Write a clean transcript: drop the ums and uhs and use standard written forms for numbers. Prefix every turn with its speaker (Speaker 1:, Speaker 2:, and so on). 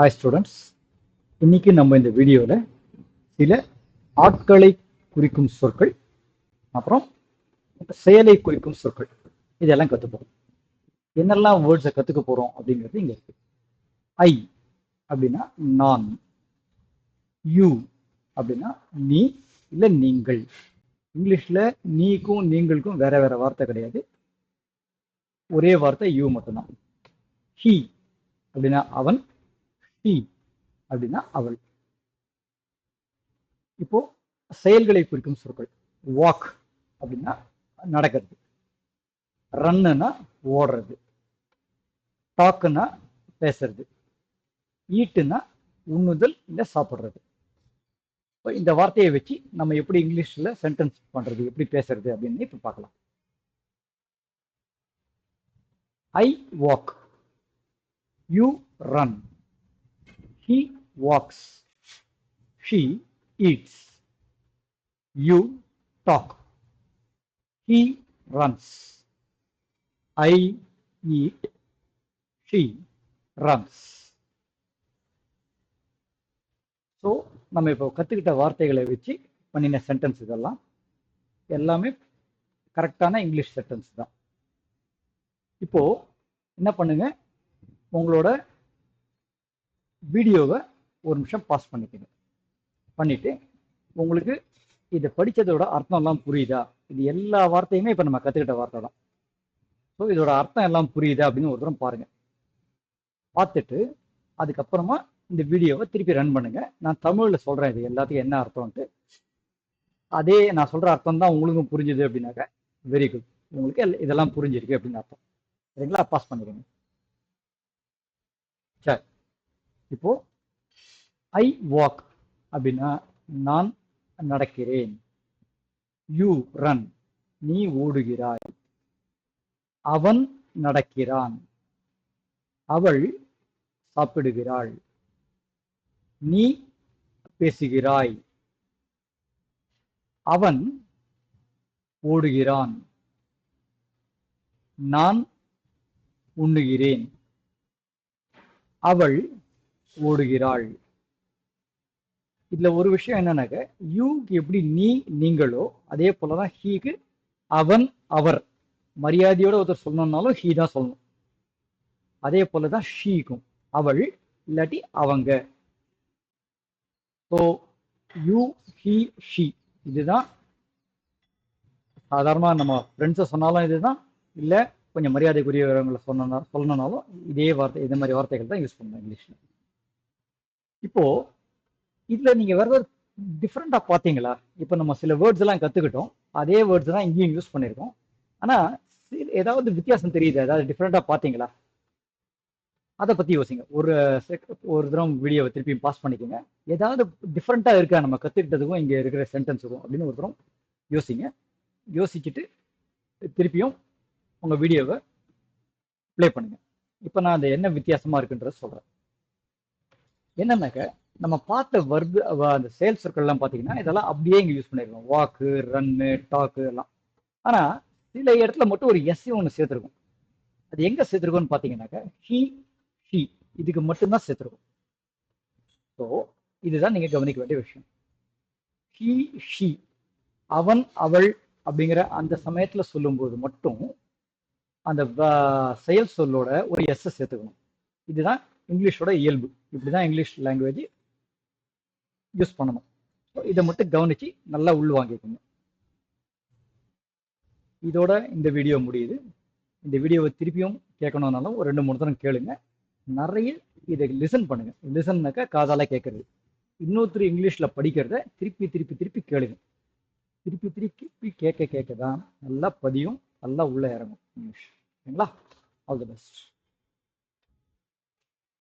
Speaker 1: Hi students, இன்னைக்கு நம்ம இந்த வீடியோவில் சில ஆட்களை குறிக்கும் சொற்கள் அப்புறம் செயலை குறிக்கும் சொற்கள் இதெல்லாம் கற்றுப்போம். என்னெல்லாம் வேர்ட்ஸை கற்றுக்க போகிறோம் அப்படிங்கிறது இங்கே இருக்கு. ஐ அப்படின்னா நான், யூ அப்படின்னா நீ இல்லை நீங்கள். இங்கிலீஷில் நீக்கும் நீங்களுக்கும் வேற வேற வார்த்தை கிடையாது, ஒரே வார்த்தை யூ மட்டும்தான். ஹி அப்படின்னா அவன், ஷி அப்படின்னா அவள். இப்போ செயல்களை குறிக்கும் சொற்கள். வாக் அப்படின்னா நடக்கிறது, ரன்னுனா ஓடுறது, டாக்குன்னா பேசுறது, ஈட்டுனா உண்ணுதல் இல்லை சாப்பிட்றது. இப்போ இந்த வார்த்தையை வச்சு நம்ம எப்படி இங்கிலீஷில் சென்டென்ஸ் பண்றது, எப்படி பேசுறது அப்படின்னு இப்போ பார்க்கலாம். I walk, you run, he walks, she eats, you talk, he runs, I eat, she runs. So நம்ம இப்போ கற்றுக்கிட்ட வார்த்தைகளை வச்சு பண்ணின சென்டென்ஸ் இதெல்லாம் எல்லாமே கரெக்டான இங்கிலீஷ் சென்டென்ஸ் தான். இப்போ என்ன பண்ணுங்க, உங்களோட வீடியோவை ஒரு நிமிஷம் பாஸ் பண்ணிக்கங்க. பண்ணிட்டு உங்களுக்கு இதை படித்ததோட அர்த்தம் எல்லாம் புரியுதா, இது எல்லா வார்த்தையுமே இப்போ நம்ம கற்றுக்கிட்ட வார்த்தை தான். ஸோ இதோட அர்த்தம் எல்லாம் புரியுதா அப்படின்னு ஒரு தரம் பாருங்க. பார்த்துட்டு அதுக்கப்புறமா இந்த வீடியோவை திருப்பி ரன் பண்ணுங்க. நான் தமிழில் சொல்கிறேன் இது எல்லாத்துக்கும் என்ன அர்த்தம்ன்ட்டு. அதே நான் சொல்கிற அர்த்தம் தான் உங்களுக்கும் புரிஞ்சுது அப்படின்னாக்க வெரி குட், உங்களுக்கு இதெல்லாம் புரிஞ்சிருக்கு அப்படின்னு அர்த்தம். சரிங்களா? பாஸ் பண்ணிடுங்க. சரி, இப்போ ஐ வாக் அப்படின்னா நான் நடக்கிறேன். யூ ரன், நீ ஓடுகிறாய். அவன் நடக்கிறான், அவள் சாப்பிடுகிறாள். நீ பேசுகிறாய், அவன் ஓடுகிறான். நான் உண்ணுகிறேன், அவள் ஓடுகிறாள். இதுல ஒரு விஷயம் என்னன்னாக்க, யூக்கு எப்படி நீ நீங்களோ அதே போலதான் ஹீக்கு அவன் அவர். மரியாதையோட ஒருத்தர் சொல்லணும்னாலும் ஹீ தான் சொல்லணும். அதே போலதான் ஷீக்கும் அவள் இல்லாட்டி அவங்க. ஸோ யூ, ஹீ, ஷீ இதுதான் சாதாரணமாக நம்ம ஃப்ரெண்ட்ஸை சொன்னாலும் இதுதான், இல்லை கொஞ்சம் மரியாதைக்குரியவங்களை சொல்லணும்னாலும் இதே வார்த்தை, இந்த மாதிரி வார்த்தைகள் தான் யூஸ் பண்ணணும் இங்கிலீஷில். இப்போ இதில் நீங்கள் வேறு ஏதாவது டிஃப்ரெண்ட்டாக பார்த்தீங்களா? இப்போ நம்ம சில வேர்ட்ஸ் எல்லாம் கற்றுக்கிட்டோம், அதே வேர்ட்ஸ் தான் இங்கேயும் யூஸ் பண்ணியிருக்கோம். ஆனால் ஏதாவது வித்தியாசம் தெரியுது, ஏதாவது டிஃப்ரெண்ட்டாக பார்த்தீங்களா? அதை பற்றி யோசிங்க. ஒரு தரம் வீடியோவை திருப்பி பாஸ் பண்ணிக்கோங்க. ஏதாவது டிஃப்ரெண்ட்டாக இருக்கா நம்ம கற்றுக்கிட்டதுக்கும் இங்கே இருக்கிற சென்டென்ஸுக்கும் அப்படின்னு ஒரு தரம் யோசிங்க. யோசிச்சுட்டு திருப்பியும் உங்கள் வீடியோவை ப்ளே பண்ணுங்க. இப்போ நான் அந்த என்ன வித்தியாசமாக இருக்குன்றத சொல்கிறேன். என்னன்னாக்க, நம்ம பார்த்த அந்த செயல் சொற்கள்லாம் பார்த்தீங்கன்னா இதெல்லாம் அப்படியே இங்கே யூஸ் பண்ணியிருக்கோம். வாக்கு, ரன்னு, டாக்கு எல்லாம். ஆனால் சில இடத்துல மட்டும் ஒரு எஸ் ஒன்று சேர்த்துருக்கும். அது எங்கே சேர்த்துருக்கோன்னு பார்த்தீங்கன்னாக்க, ஹி, ஷி இதுக்கு மட்டும்தான் சேர்த்துருக்கும். ஸோ இதுதான் நீங்கள் கவனிக்க வேண்டிய விஷயம். ஹி, ஷி அவன் அவள் அப்படிங்கிற அந்த சமயத்தில் சொல்லும்போது மட்டும் அந்த செயல் சொல்லோட ஒரு எஸ் சேர்த்துக்கணும். இதுதான் இங்கிலீஷோட இயல்பு. இப்படிதான் இங்கிலீஷ் லாங்குவேஜ் யூஸ் பண்ணணும். ஸோ இதை மட்டும் கவனிச்சு நல்லா உள்வாங்கிக்கோங்க. இதோட இந்த வீடியோ முடியுது. இந்த வீடியோவை திருப்பியும் கேட்கணும்னாலும் ஒரு 2-3 தரம் கேளுங்க. நிறைய இதை லிசன் பண்ணுங்க. லிசன்னாக்கா காதால கேட்கறது. இன்னொருத்தர் இங்கிலீஷ்ல படிக்கிறத திருப்பி திருப்பி திருப்பி கேளுங்க. திருப்பி திருப்பி கேட்க கேட்க தான் நல்லா பதியும், நல்லா உள்ள இறங்கும் இங்கிலீஷ். சரிங்களா? All the best.